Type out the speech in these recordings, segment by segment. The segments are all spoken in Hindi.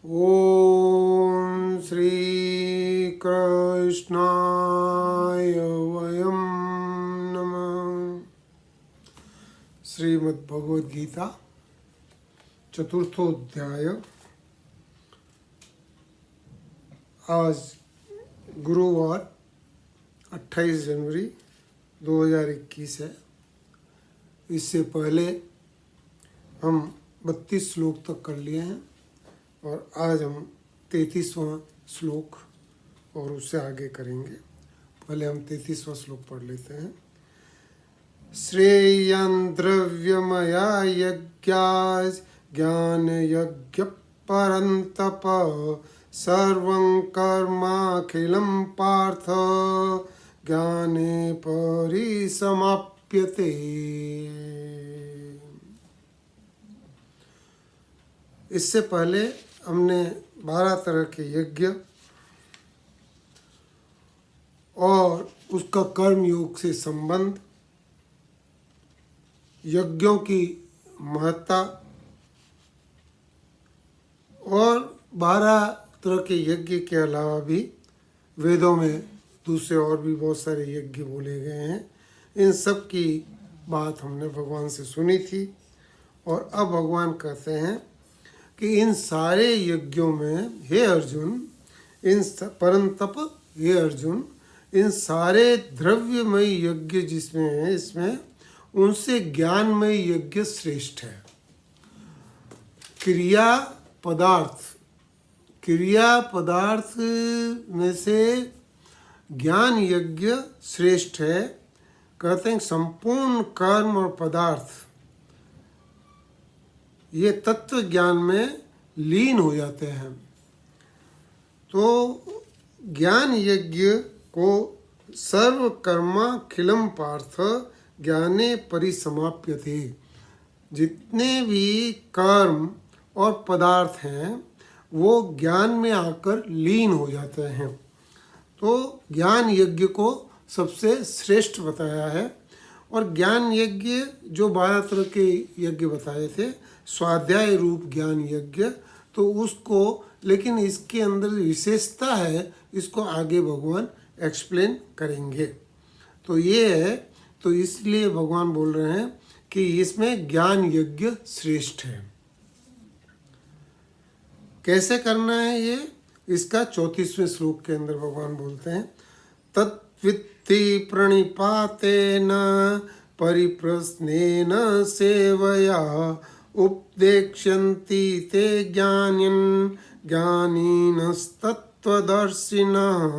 ओम श्री कृष्णाय वयम नमः। श्रीमद् भगवद गीता चतुर्थोध्याय। आज गुरुवार 28 जनवरी 2021 है। इससे पहले हम 32 श्लोक तक कर लिए हैं और आज हम 33वां श्लोक और उससे आगे करेंगे। पहले हम 33वां श्लोक पढ़ लेते हैं। श्रेयं द्रव्यमया यज्ञास् ज्ञान यज्ञ परन्तप सर्वं कर्माखिलं पार्थ ज्ञाने परिसमाप्यते। इससे पहले हमने 12 तरह के यज्ञ और उसका कर्म योग से संबंध, यज्ञों की महत्ता और 12 तरह के यज्ञ के अलावा भी वेदों में दूसरे और भी बहुत सारे यज्ञ बोले गए हैं। इन सब की बात हमने भगवान से सुनी थी और अब भगवान कहते हैं कि इन सारे यज्ञों में हे अर्जुन, परंतप हे अर्जुन, इन सारे द्रव्यमय यज्ञ जिसमें है इसमें उनसे ज्ञानमय यज्ञ श्रेष्ठ है। क्रिया पदार्थ में से ज्ञान यज्ञ श्रेष्ठ है। कहते हैं संपूर्ण कर्म और पदार्थ ये तत्व ज्ञान में लीन हो जाते हैं। तो ज्ञान यज्ञ को सर्व कर्माखिलम पार्थ ज्ञाने परिसमाप्यते। जितने भी कर्म और पदार्थ हैं वो ज्ञान में आकर लीन हो जाते हैं। तो ज्ञान यज्ञ को सबसे श्रेष्ठ बताया है। और ज्ञान यज्ञ जो 12 तरह के यज्ञ बताए थे, स्वाध्याय रूप ज्ञान यज्ञ, तो उसको, लेकिन इसके अंदर विशेषता है, इसको आगे भगवान एक्सप्लेन करेंगे। तो ये है, तो इसलिए भगवान बोल रहे हैं कि इसमें ज्ञान यज्ञ श्रेष्ठ है। कैसे करना है ये, इसका 34वें श्लोक के अंदर भगवान बोलते हैं, तत्वित्ति प्रणिपातेन परिप्रश्नेन सेवया उपदेक्ष्यन्ति ते ज्ञानिन् ज्ञानिनस्तत्त्वदर्शिनः।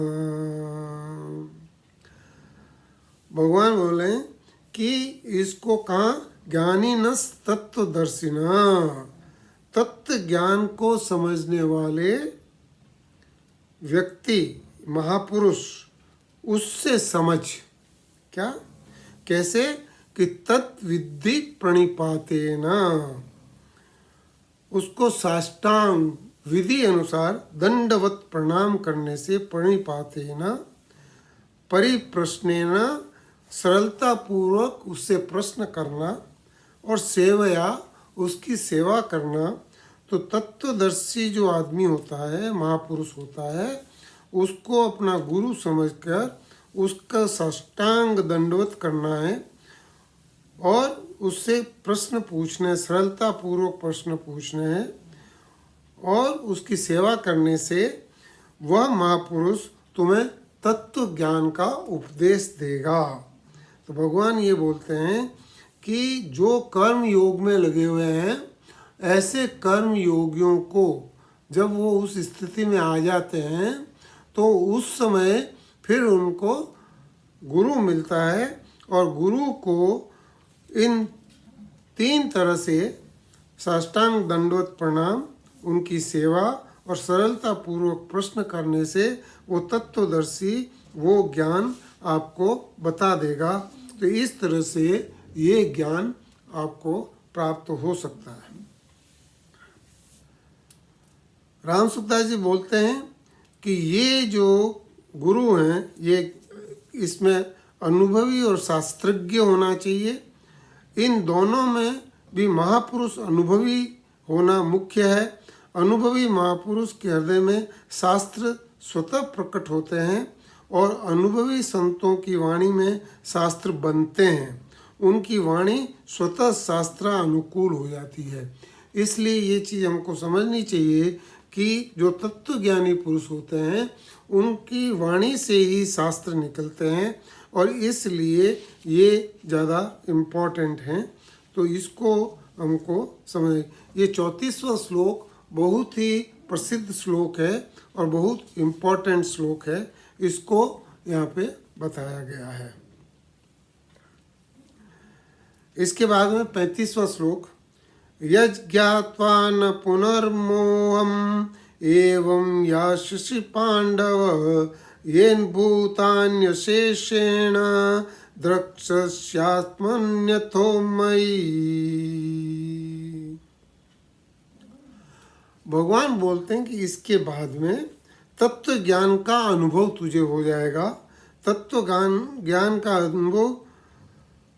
भगवान बोले कि इसको कहा ज्ञानिनस्तत्त्वदर्शिनः, तत्व ज्ञान को समझने वाले व्यक्ति, महापुरुष, उससे समझ। क्या, कैसे कि तत्विद्धि प्रणिपातेन, उसको साष्टांग विधि अनुसार दंडवत प्रणाम करने से, प्रणिपातेन परिप्रश्नेन सरलता पूर्वक उससे प्रश्न करना और सेवया उसकी सेवा करना। तो तत्वदर्शी जो आदमी होता है, महापुरुष होता है, उसको अपना गुरु समझकर उसका साष्टांग दंडवत करना है और उससे प्रश्न पूछने, सरलता पूर्वक प्रश्न पूछने हैं और उसकी सेवा करने से वह महापुरुष तुम्हें तत्व ज्ञान का उपदेश देगा। तो भगवान ये बोलते हैं कि जो कर्म योग में लगे हुए हैं, ऐसे कर्म योगियों को जब वो उस स्थिति में आ जाते हैं तो उस समय फिर उनको गुरु मिलता है और गुरु को इन 3 तरह से साष्टांग दंडवत प्रणाम, उनकी सेवा और सरलता पूर्वक प्रश्न करने से वो तत्वदर्शी वो ज्ञान आपको बता देगा। तो इस तरह से ये ज्ञान आपको प्राप्त हो सकता है। राम सुखदास जी बोलते हैं कि ये जो गुरु हैं, ये इसमें अनुभवी और शास्त्रज्ञ होना चाहिए। इन दोनों में भी महापुरुष अनुभवी होना मुख्य है अनुभवी महापुरुष के हृदय में शास्त्र स्वतः प्रकट होते हैं और अनुभवी संतों की वाणी में शास्त्र बनते हैं। उनकी वाणी स्वतः शास्त्र अनुकूल हो जाती है। इसलिए ये चीज़ हमको समझनी चाहिए कि जो तत्वज्ञानी पुरुष होते हैं उनकी वाणी से ही शास्त्र निकलते हैं और इसलिए ये ज़्यादा इम्पोर्टेंट हैं। तो इसको हमको समझ, ये 34वां श्लोक बहुत ही प्रसिद्ध श्लोक है और बहुत इम्पोर्टेंट श्लोक है, इसको यहाँ पे बताया गया है। इसके बाद में 35वां श्लोक, यज्ञात्वा न पुनर्मोहम एवं यास्यसि पांडव येन भूतान्यशेषेण द्रक्ष्यात्मन्यथो मयि। भगवान बोलते हैं कि इसके बाद में तत्व ज्ञान का अनुभव तुझे हो जाएगा। तत्व ज्ञान का अनुभव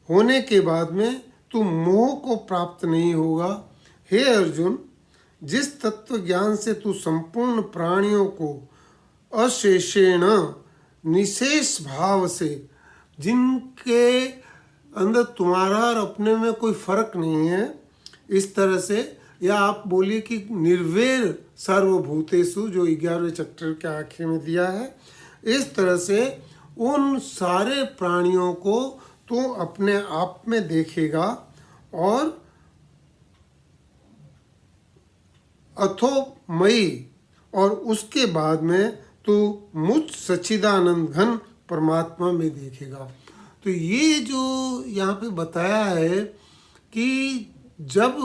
होने के बाद में तू मोह को प्राप्त नहीं होगा। हे अर्जुन, जिस तत्व ज्ञान से तू संपूर्ण प्राणियों को अशेषेण निशेष भाव से, जिनके अंदर तुम्हारा और अपने में कोई फर्क नहीं है, इस तरह से, या आप बोलिए कि निर्वैर सर्वभूतेषु, जो 11वें चैप्टर के आखिर में दिया है, इस तरह से उन सारे प्राणियों को तू अपने आप में देखेगा और अथोमयी, और उसके बाद में तू मुझ सच्चिदानंद घन परमात्मा में देखेगा। तो ये जो यहाँ पे बताया है कि जब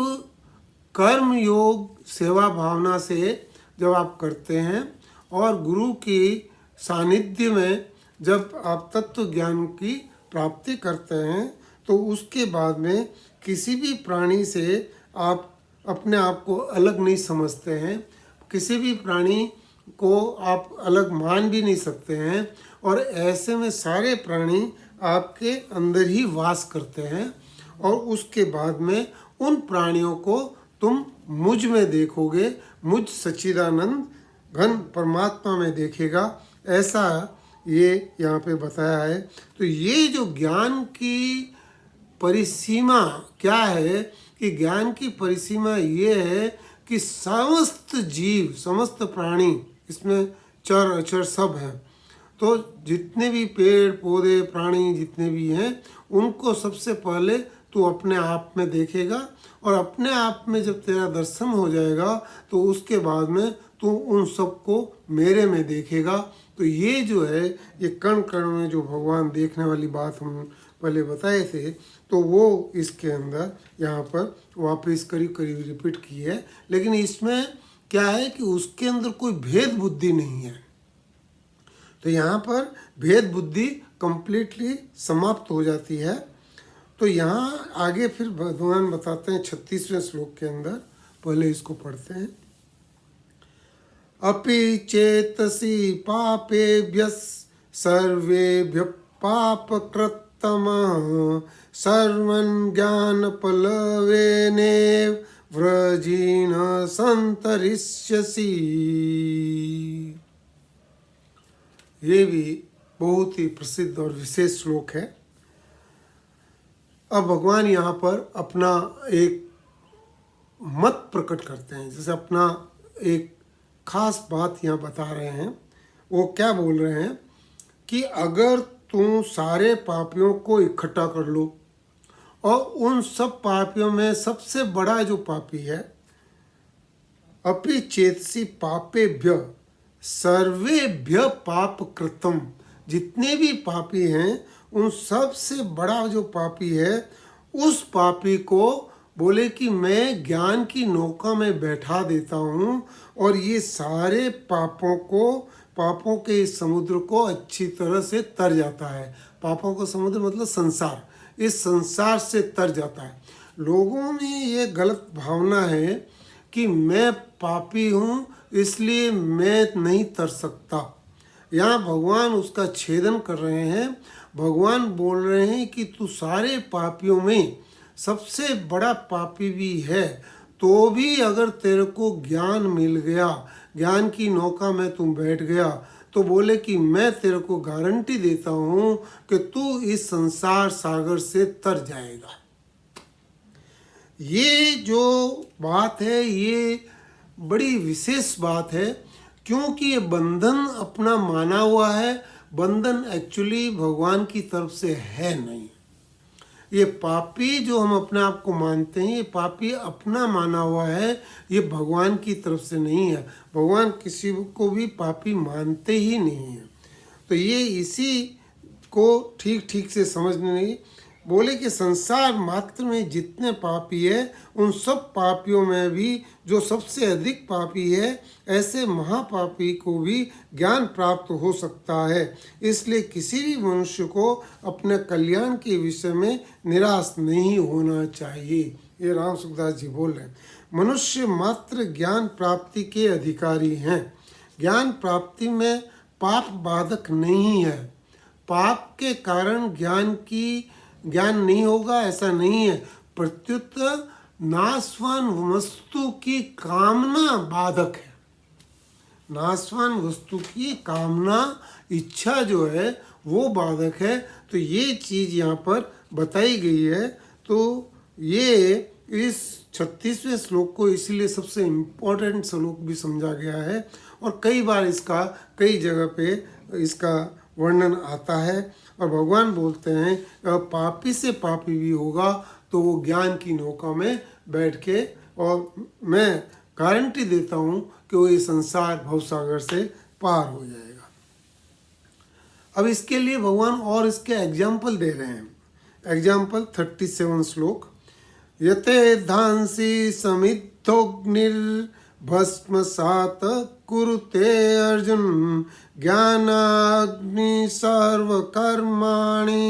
कर्म योग सेवा भावना से जब आप करते हैं और गुरु की सानिध्य में जब आप तत्व ज्ञान की प्राप्ति करते हैं, तो उसके बाद में किसी भी प्राणी से आप अपने आप को अलग नहीं समझते हैं, किसी भी प्राणी को आप अलग मान भी नहीं सकते हैं, और ऐसे में सारे प्राणी आपके अंदर ही वास करते हैं। और उसके बाद में उन प्राणियों को तुम मुझ में देखोगे, मुझ सच्चिदानंद घन परमात्मा में देखेगा, ऐसा ये यहाँ पे बताया है। तो ये जो ज्ञान की परिसीमा क्या है, कि ज्ञान की परिसीमा ये है कि समस्त जीव, समस्त प्राणी, इसमें चर अचर सब हैं, तो जितने भी पेड़ पौधे प्राणी जितने भी हैं, उनको सबसे पहले तू अपने आप में देखेगा, और अपने आप में जब तेरा दर्शन हो जाएगा तो उसके बाद में तू उन सबको मेरे में देखेगा। तो ये जो है, ये कण कण में जो भगवान देखने वाली बात हम पहले बताए थे, तो वो इसके अंदर यहाँ पर वापस करीब करीब रिपीट की है। लेकिन इसमें क्या है कि उसके अंदर कोई भेद बुद्धि नहीं है। तो यहाँ पर भेद बुद्धि कंप्लीटली समाप्त हो जाती है। तो यहाँ आगे फिर भगवान बताते हैं 36वें श्लोक के अंदर, पहले इसको पढ़ते हैं। अपि चेतसि पापेभ्यः सर्वेभ्यः पापकृत्तमः सर्वं ज्ञानपलवेनेव व्रजेन संतरिष्यसि। ये भी बहुत ही प्रसिद्ध और विशेष श्लोक है। अब भगवान यहाँ पर अपना एक मत प्रकट करते हैं, जैसे अपना एक खास बात यहाँ बता रहे हैं। वो क्या बोल रहे हैं कि अगर तुम सारे पापियों को इकट्ठा कर लो, और उन सब पापियों में सबसे बड़ा जो पापी है, अपि चेतसि पापेभ्य सर्वेभ्य पाप कृतम, जितने भी पापी हैं उन सबसे बड़ा जो पापी है, उस पापी को बोले कि मैं ज्ञान की नौका में बैठा देता हूँ, और ये सारे पापों के इस समुद्र को अच्छी तरह से तर जाता है। पापों का समुद्र मतलब संसार, इस संसार से तर जाता है। लोगों में ये गलत भावना है कि मैं पापी हूँ इसलिए मैं नहीं तर सकता। यहाँ भगवान उसका छेदन कर रहे हैं। भगवान बोल रहे हैं कि तू सारे पापियों में सबसे बड़ा पापी भी है, तो भी अगर तेरे को ज्ञान मिल गया, ज्ञान की नौका में तुम बैठ गया, तो बोले कि मैं तेरे को गारंटी देता हूँ कि तू इस संसार सागर से तर जाएगा। ये जो बात है ये बड़ी विशेष बात है, क्योंकि ये बंधन अपना माना हुआ है। बंधन एक्चुअली भगवान की तरफ से है नहीं। ये पापी जो हम अपने आप को मानते हैं, ये पापी अपना माना हुआ है, ये भगवान की तरफ से नहीं है। भगवान किसी को भी पापी मानते ही नहीं है। तो ये इसी को ठीक ठीक से समझने नहीं। बोले कि संसार मात्र में जितने पापी है, उन सब पापियों में भी जो सबसे अधिक पापी है, ऐसे महापापी को भी ज्ञान प्राप्त हो सकता है। इसलिए किसी भी मनुष्य को अपने कल्याण के विषय में निराश नहीं होना चाहिए। ये राम सुखदास जी बोल रहे हैं। मनुष्य मात्र ज्ञान प्राप्ति के अधिकारी हैं। ज्ञान प्राप्ति में पाप बाधक नहीं है। पाप के कारण ज्ञान नहीं होगा ऐसा नहीं है, प्रत्युत नाशवान वस्तु की कामना बाधक है। नाशवान वस्तु की कामना, इच्छा जो है वो बाधक है। तो ये चीज़ यहाँ पर बताई गई है। तो ये इस 36वें श्लोक को इसलिए सबसे इम्पोर्टेंट श्लोक भी समझा गया है, और कई बार इसका कई जगह पे इसका वर्णन आता है। और भगवान बोलते हैं पापी से पापी भी होगा तो वो ज्ञान की नौका में बैठ के, और मैं गारंटी देता हूँ कि वो ये संसार भवसागर से पार हो जाएगा। अब इसके लिए भगवान और इसके एग्जाम्पल दे रहे हैं। एग्जाम्पल 37 श्लोक। यते धांसी समिद्धोग्निर्भस्मसात कुरुते अर्जुन ज्ञानाग्नि सर्वकर्माणि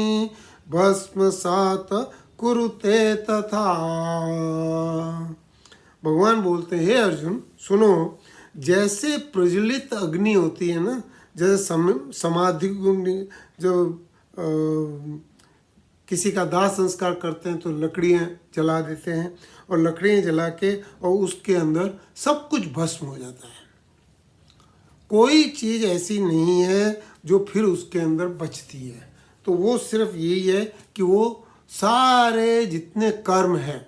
भस्मसात कुरुते तथा। भगवान बोलते हैं, हे अर्जुन सुनो, जैसे प्रज्वलित अग्नि होती है ना, जैसे समाधि जो किसी का दाह संस्कार करते हैं तो लकड़ियाँ जला देते हैं, और लकड़ियाँ जला के और उसके अंदर सब कुछ भस्म हो जाता है। कोई चीज़ ऐसी नहीं है जो फिर उसके अंदर बचती है। तो वो सिर्फ यही है कि वो सारे जितने कर्म हैं,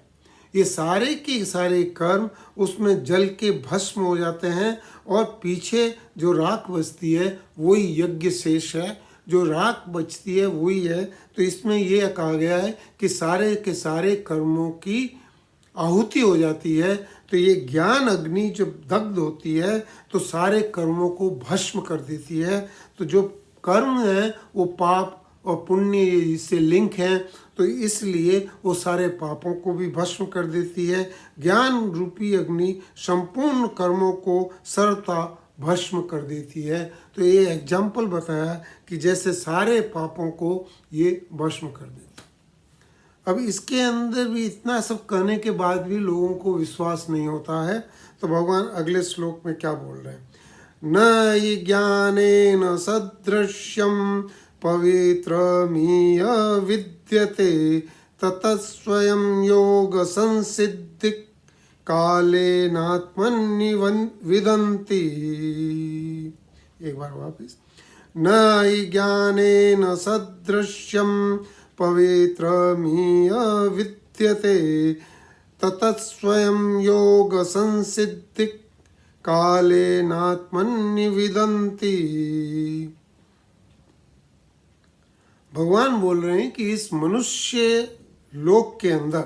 ये सारे के सारे कर्म उसमें जल के भस्म हो जाते हैं, और पीछे जो राख बचती है वही यज्ञ शेष है। जो राख बचती है वही है। तो इसमें ये कहा गया है कि सारे के सारे कर्मों की आहुति हो जाती है। तो ये ज्ञान अग्नि जब दग्ध होती है तो सारे कर्मों को भस्म कर देती है। तो जो कर्म है वो पाप और पुण्य इससे लिंक हैं, तो इसलिए वो सारे पापों को भी भस्म कर देती है। ज्ञान रूपी अग्नि संपूर्ण कर्मों को सरता भस्म कर देती है। तो ये एग्जाम्पल बताया कि जैसे सारे पापों को ये भस्म कर देती। अब इसके अंदर भी इतना सब कहने के बाद भी लोगों को विश्वास नहीं होता है। तो भगवान अगले श्लोक में क्या बोल रहे हैं? न हि ज्ञानेन सदृश्यं पवित्रमिह विद्यते ततस्वयं योग संसिद्धि कालेनात्मन्निविदन्ति। एक बार वापस। न हि ज्ञानेन सदृश्यं पवित्रमिह विद्यते ततस्वयं योग संसिद्धि कालेनात्मन्निविदन्ति। भगवान बोल रहे हैं कि इस मनुष्य लोक के अंदर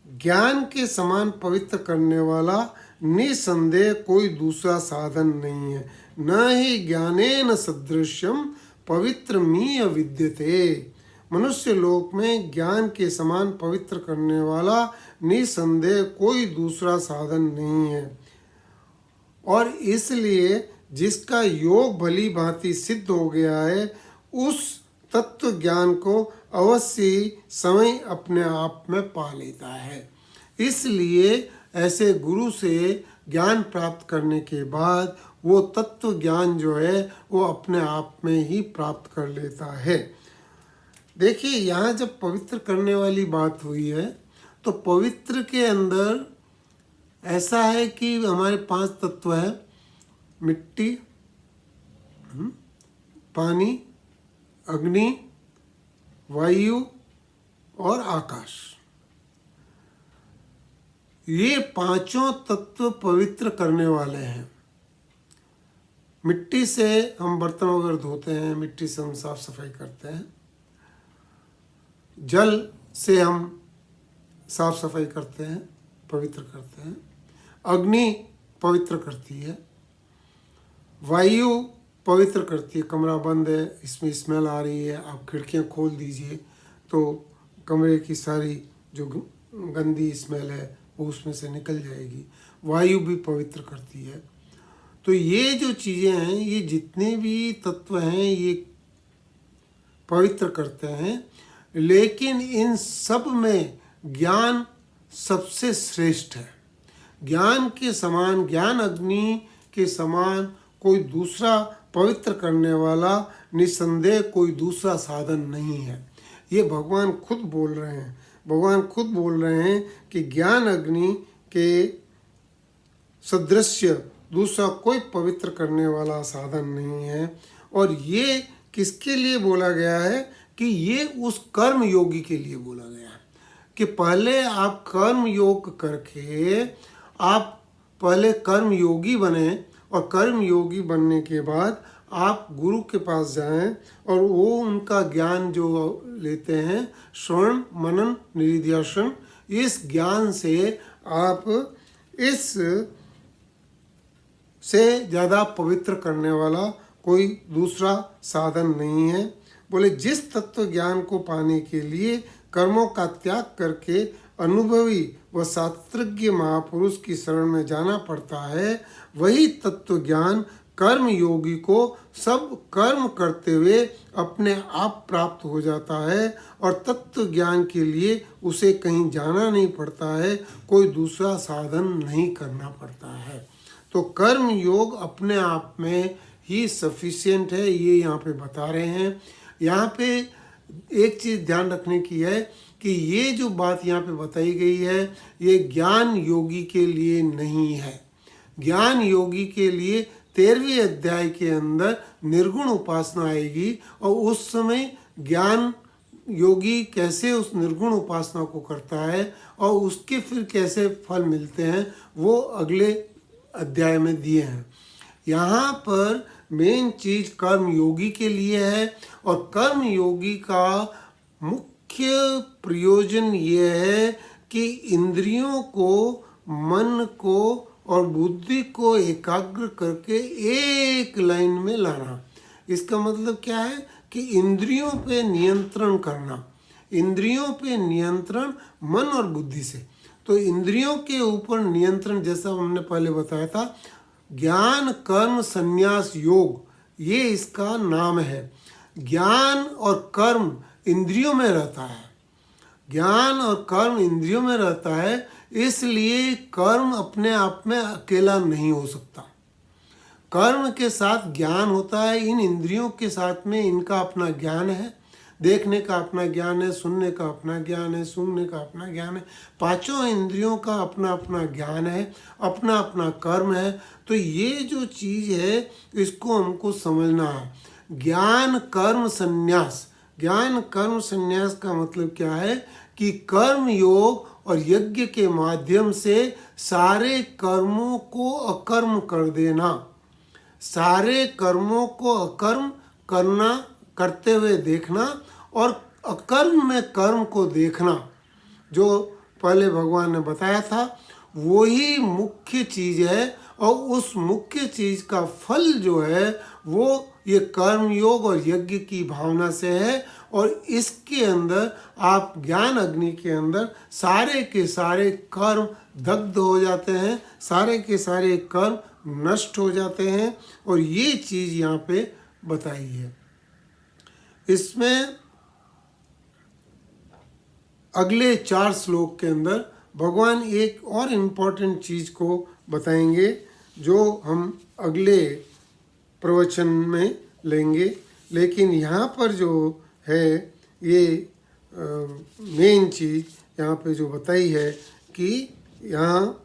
ज्ञान के समान पवित्र करने वाला निसंदेह कोई दूसरा साधन नहीं है। न ही ज्ञानेन सदृश्यम पवित्रमिह विद्यते। मनुष्य लोक में ज्ञान के समान पवित्र करने वाला निसंदेह कोई दूसरा साधन नहीं है। और इसलिए जिसका योग भली भांति सिद्ध हो गया है, उस तत्व ज्ञान को अवश्य ही समय अपने आप में पा लेता है। इसलिए ऐसे गुरु से ज्ञान प्राप्त करने के बाद वो तत्व ज्ञान जो है वो अपने आप में ही प्राप्त कर लेता है। देखिए, यहाँ जब पवित्र करने वाली बात हुई है तो पवित्र के अंदर ऐसा है कि हमारे 5 तत्व है, मिट्टी, पानी, अग्नि, वायु और आकाश। ये पांचों तत्व पवित्र करने वाले हैं। मिट्टी से हम बर्तन वगैरह धोते हैं, मिट्टी से हम साफ सफाई करते हैं, जल से हम साफ सफाई करते हैं, पवित्र करते हैं, अग्नि पवित्र करती है, वायु पवित्र करती है। कमरा बंद है, इसमें स्मेल आ रही है, आप खिड़कियां खोल दीजिए तो कमरे की सारी जो गंदी स्मेल है वो उसमें से निकल जाएगी। वायु भी पवित्र करती है। तो ये जो चीज़ें हैं, ये जितने भी तत्व हैं ये पवित्र करते हैं, लेकिन इन सब में ज्ञान सबसे श्रेष्ठ है। ज्ञान के समान, ज्ञान अग्नि के समान कोई दूसरा पवित्र करने वाला निसंदेह कोई दूसरा साधन नहीं है। ये भगवान खुद बोल रहे हैं। भगवान खुद बोल रहे हैं कि ज्ञान अग्नि के सदृश दूसरा कोई पवित्र करने वाला साधन नहीं है। और ये किसके लिए बोला गया है कि ये उस कर्म योगी के लिए बोला गया है कि पहले आप कर्म योग करके आप पहले कर्म योगी बने, और कर्म योगी बनने के बाद आप गुरु के पास जाएं और वो उनका ज्ञान जो लेते हैं, श्रवण मनन निधिध्यासन, इस ज्ञान से आप इस से ज़्यादा पवित्र करने वाला कोई दूसरा साधन नहीं है। बोले जिस तत्व ज्ञान को पाने के लिए कर्मों का त्याग करके अनुभवी व शास्त्रज्ञ महापुरुष की शरण में जाना पड़ता है, वही तत्व ज्ञान कर्म योगी को सब कर्म करते हुए अपने आप प्राप्त हो जाता है। और तत्व ज्ञान के लिए उसे कहीं जाना नहीं पड़ता है, कोई दूसरा साधन नहीं करना पड़ता है। तो कर्म योग अपने आप में ही सफिशिएंट है, ये यहाँ पे बता रहे हैं। यहाँ पे एक चीज़ ध्यान रखने की है कि ये जो बात यहाँ पे बताई गई है ये ज्ञान योगी के लिए नहीं है। ज्ञान योगी के लिए 13वें अध्याय के अंदर निर्गुण उपासना आएगी, और उस समय ज्ञान योगी कैसे उस निर्गुण उपासना को करता है और उसके फिर कैसे फल मिलते हैं वो अगले अध्याय में दिए हैं। यहाँ पर मेन चीज कर्म योगी के लिए है, और कर्म योगी का मुख्य प्रयोजन ये है कि इंद्रियों को, मन को और बुद्धि को एकाग्र करके एक लाइन में लाना। इसका मतलब क्या है कि इंद्रियों पे नियंत्रण करना, इंद्रियों पे नियंत्रण मन और बुद्धि से। तो इंद्रियों के ऊपर नियंत्रण, जैसा हमने पहले बताया था, ज्ञान कर्म संन्यास योग, ये इसका नाम है। ज्ञान और कर्म इंद्रियों में रहता है, ज्ञान और कर्म इंद्रियों में रहता है, इसलिए कर्म अपने आप में अकेला नहीं हो सकता। कर्म के साथ ज्ञान होता है, इन इंद्रियों के साथ में इनका अपना ज्ञान है, देखने का अपना ज्ञान है, सुनने का अपना ज्ञान है, सूंघने का अपना ज्ञान है, पांचों इंद्रियों का अपना अपना ज्ञान है, अपना अपना कर्म है। तो ये जो चीज़ है इसको हमको समझना है। ज्ञान कर्म संन्यास, ज्ञान कर्म संन्यास का मतलब क्या है कि कर्म योग और यज्ञ के माध्यम से सारे कर्मों को अकर्म कर देना, सारे कर्मों को अकर्म करना, करते हुए देखना, और अकर्म में कर्म को देखना, जो पहले भगवान ने बताया था, वही मुख्य चीज़ है। और उस मुख्य चीज़ का फल जो है वो ये कर्म योग और यज्ञ की भावना से है। और इसके अंदर आप ज्ञान अग्नि के अंदर सारे के सारे कर्म दग्ध हो जाते हैं, सारे के सारे कर्म नष्ट हो जाते हैं, और ये चीज़ यहाँ पे बताई है। इसमें अगले 4 श्लोक के अंदर भगवान एक और इम्पोर्टेंट चीज़ को बताएंगे जो हम अगले प्रवचन में लेंगे। लेकिन यहाँ पर जो है ये मेन चीज़ यहाँ पे जो बताई है कि यहाँ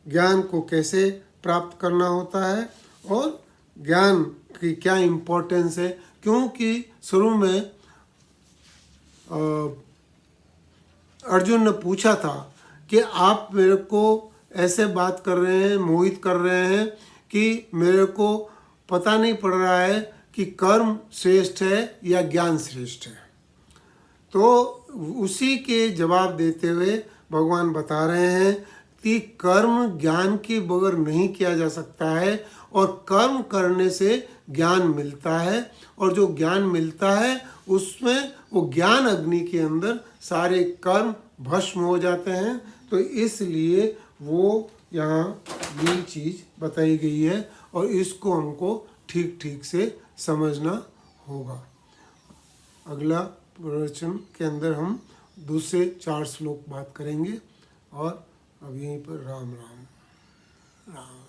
ज्ञान को कैसे प्राप्त करना होता है और ज्ञान की क्या इम्पोर्टेंस है। क्योंकि शुरू में अर्जुन ने पूछा था कि आप मेरे को ऐसे बात कर रहे हैं, मोहित कर रहे हैं कि मेरे को पता नहीं पड़ रहा है कि कर्म श्रेष्ठ है या ज्ञान श्रेष्ठ है। तो उसी के जवाब देते हुए भगवान बता रहे हैं कि कर्म ज्ञान के बगैर नहीं किया जा सकता है और कर्म करने से ज्ञान मिलता है और जो ज्ञान मिलता है उसमें वो ज्ञान अग्नि के अंदर सारे कर्म भस्म हो जाते हैं। तो इसलिए वो यहाँ ये चीज़ बताई गई है और इसको हमको ठीक ठीक से समझना होगा। अगला प्रवचन के अंदर हम दूसरे 4 श्लोक बात करेंगे और अब यहीं पर राम राम राम।